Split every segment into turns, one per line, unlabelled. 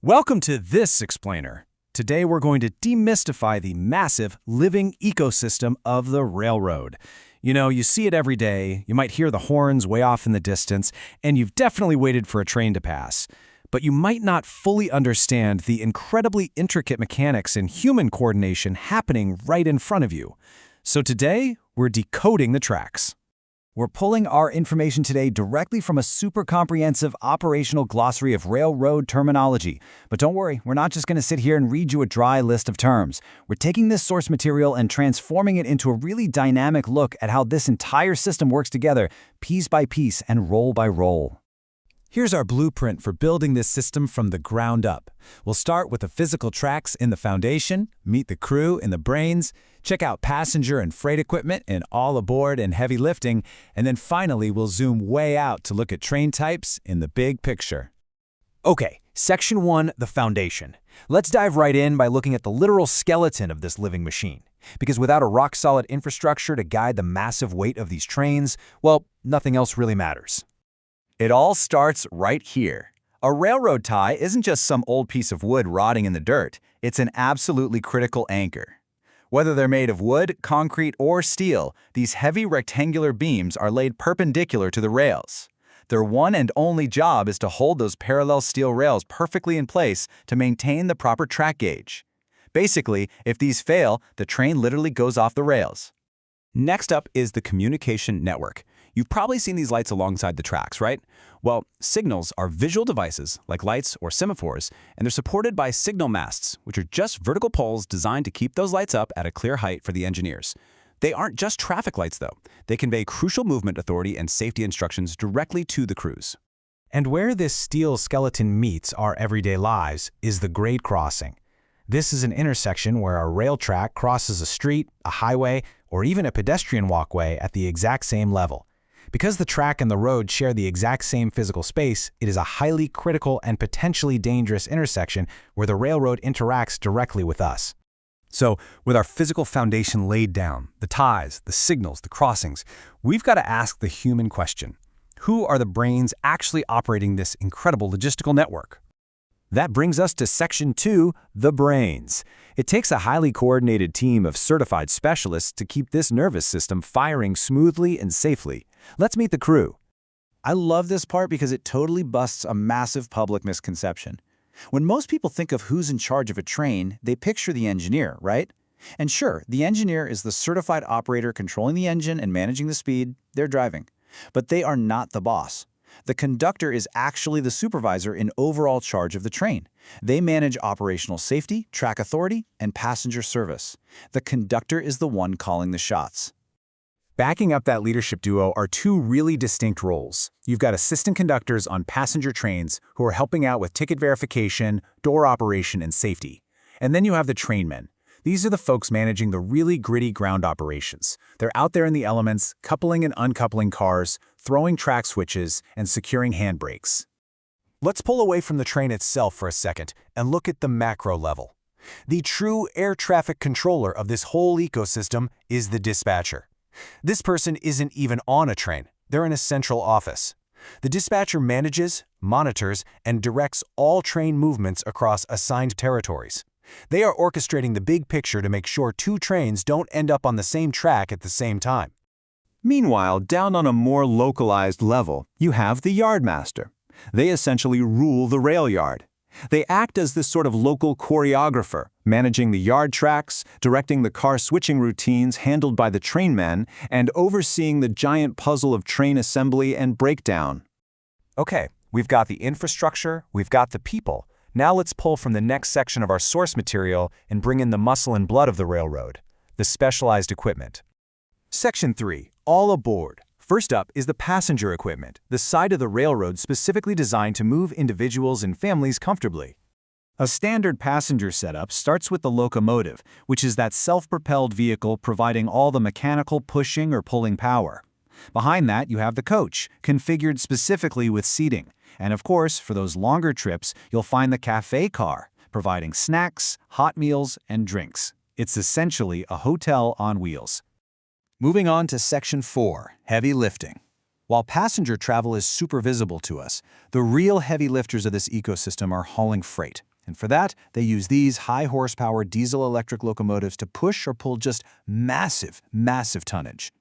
Welcome to this explainer. Today we're going to demystify the massive living ecosystem of the railroad. You see it every day, you might hear the horns way off in the distance, and you've definitely waited for a train to pass. But you might not fully understand the incredibly intricate mechanics and human coordination happening right in front of you. So today, we're decoding the tracks.
We're pulling our information today directly from a super comprehensive operational glossary of railroad terminology. But don't worry, we're not just going to sit here and read you a dry list of terms. We're taking this source material and transforming it into a really dynamic look at how this entire system works together, piece by piece and roll by roll.
Here's our blueprint for building this system from the ground up. We'll start with the physical tracks in the foundation, meet the crew in the brains, check out passenger and freight equipment in all aboard and heavy lifting, and then finally we'll zoom way out to look at train types in the big picture.
Okay, Section 1, the foundation. Let's dive right in by looking at the literal skeleton of this living machine. Because without a rock-solid infrastructure to guide the massive weight of these trains, well, nothing else really matters.
It all starts right here. A railroad tie isn't just some old piece of wood rotting in the dirt. It's an absolutely critical anchor. Whether they're made of wood, concrete, or steel, these heavy rectangular beams are laid perpendicular to the rails. Their one and only job is to hold those parallel steel rails perfectly in place to maintain the proper track gauge. Basically, if these fail, the train literally goes off the rails.
Next up is the communication network. You've probably seen these lights alongside the tracks, right? Well, signals are visual devices like lights or semaphores, and they're supported by signal masts, which are just vertical poles designed to keep those lights up at a clear height for the engineers. They aren't just traffic lights, though. They convey crucial movement authority and safety instructions directly to the crews.
And where this steel skeleton meets our everyday lives is the grade crossing. This is an intersection where a rail track crosses a street, a highway, or even a pedestrian walkway at the exact same level. Because the track and the road share the exact same physical space, it is a highly critical and potentially dangerous intersection where the railroad interacts directly with us.
So, with our physical foundation laid down, the ties, the signals, the crossings, we've got to ask the human question. Who are the brains actually operating this incredible logistical network?
That brings us to Section 2, the brains. It takes a highly coordinated team of certified specialists to keep this nervous system firing smoothly and safely. Let's meet the crew.
I love this part because it totally busts a massive public misconception. When most people think of who's in charge of a train, they picture the engineer, right? And sure, the engineer is the certified operator controlling the engine and managing the speed they're driving. But they are not the boss. The conductor is actually the supervisor in overall charge of the train. They manage operational safety, track authority, and passenger service. The conductor is the one calling the shots.
Backing up that leadership duo are two really distinct roles. You've got assistant conductors on passenger trains who are helping out with ticket verification, door operation, and safety. And then you have the trainmen. These are the folks managing the really gritty ground operations. They're out there in the elements, coupling and uncoupling cars, throwing track switches, and securing handbrakes. Let's pull away from the train itself for a second and look at the macro level. The true air traffic controller of this whole ecosystem is the dispatcher. This person isn't even on a train. They're in a central office. The dispatcher manages, monitors, and directs all train movements across assigned territories. They are orchestrating the big picture to make sure two trains don't end up on the same track at the same time.
Meanwhile, down on a more localized level, you have the yardmaster. They essentially rule the rail yard. They act as this sort of local choreographer, managing the yard tracks, directing the car switching routines handled by the trainmen, and overseeing the giant puzzle of train assembly and breakdown.
Okay, we've got the infrastructure, we've got the people. Now let's pull from the next section of our source material and bring in the muscle and blood of the railroad, the specialized equipment. Section 3, all aboard. First up is the passenger equipment, the side of the railroad specifically designed to move individuals and families comfortably.
A standard passenger setup starts with the locomotive, which is that self-propelled vehicle providing all the mechanical pushing or pulling power. Behind that, you have the coach, configured specifically with seating. And of course, for those longer trips, you'll find the cafe car, providing snacks, hot meals, and drinks. It's essentially a hotel on wheels.
Moving on to Section 4, heavy lifting. While passenger travel is super visible to us, the real heavy lifters of this ecosystem are hauling freight.
And for that, they use these high-horsepower diesel-electric locomotives to push or pull just massive, massive tonnage.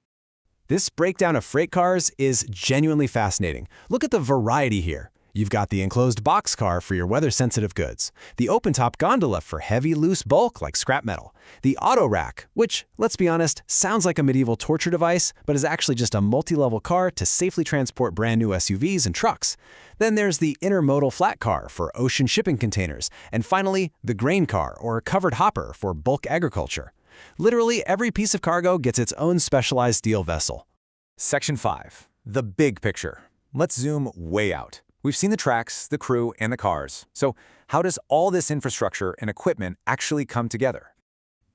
This breakdown of freight cars is genuinely fascinating. Look at the variety here. You've got the enclosed boxcar for your weather-sensitive goods, the open-top gondola for heavy, loose bulk like scrap metal, the auto rack, which, let's be honest, sounds like a medieval torture device, but is actually just a multi-level car to safely transport brand new SUVs and trucks. Then there's the intermodal flat car for ocean shipping containers, and finally, the grain car or covered hopper for bulk agriculture. Literally, every piece of cargo gets its own specialized steel vessel.
Section 5. The big picture. Let's zoom way out. We've seen the tracks, the crew, and the cars. So how does all this infrastructure and equipment actually come together?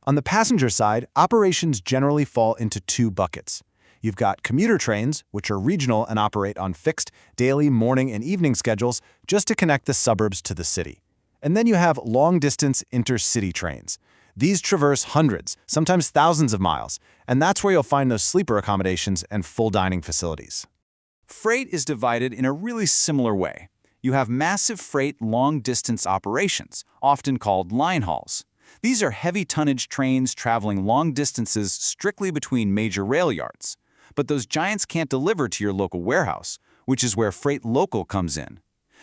On the passenger side, operations generally fall into two buckets. You've got commuter trains, which are regional and operate on fixed daily, morning, and evening schedules just to connect the suburbs to the city. And then you have long-distance intercity trains. These traverse hundreds, sometimes thousands of miles, and that's where you'll find those sleeper accommodations and full dining facilities.
Freight is divided in a really similar way. You have massive freight long-distance operations, often called line hauls. These are heavy tonnage trains traveling long distances strictly between major rail yards. But those giants can't deliver to your local warehouse, which is where Freight Local comes in.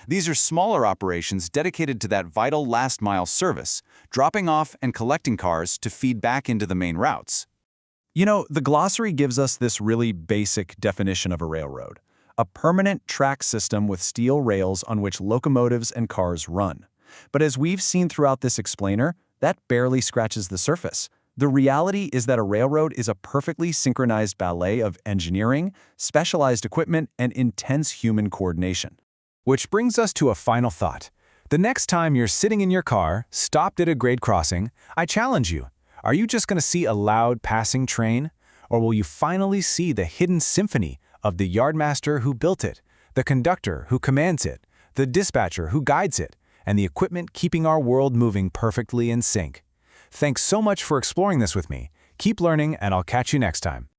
These are smaller operations dedicated to that vital last-mile service, dropping off and collecting cars to feed back into the main routes.
You know, the glossary gives us this really basic definition of a railroad: a permanent track system with steel rails on which locomotives and cars run. But as we've seen throughout this explainer, that barely scratches the surface. The reality is that a railroad is a perfectly synchronized ballet of engineering, specialized equipment, and intense human coordination.
Which brings us to a final thought. The next time you're sitting in your car, stopped at a grade crossing, I challenge you. Are you just going to see a loud passing train? Or will you finally see the hidden symphony of the yardmaster who built it, the conductor who commands it, the dispatcher who guides it, and the equipment keeping our world moving perfectly in sync? Thanks so much for exploring this with me. Keep learning, and I'll catch you next time.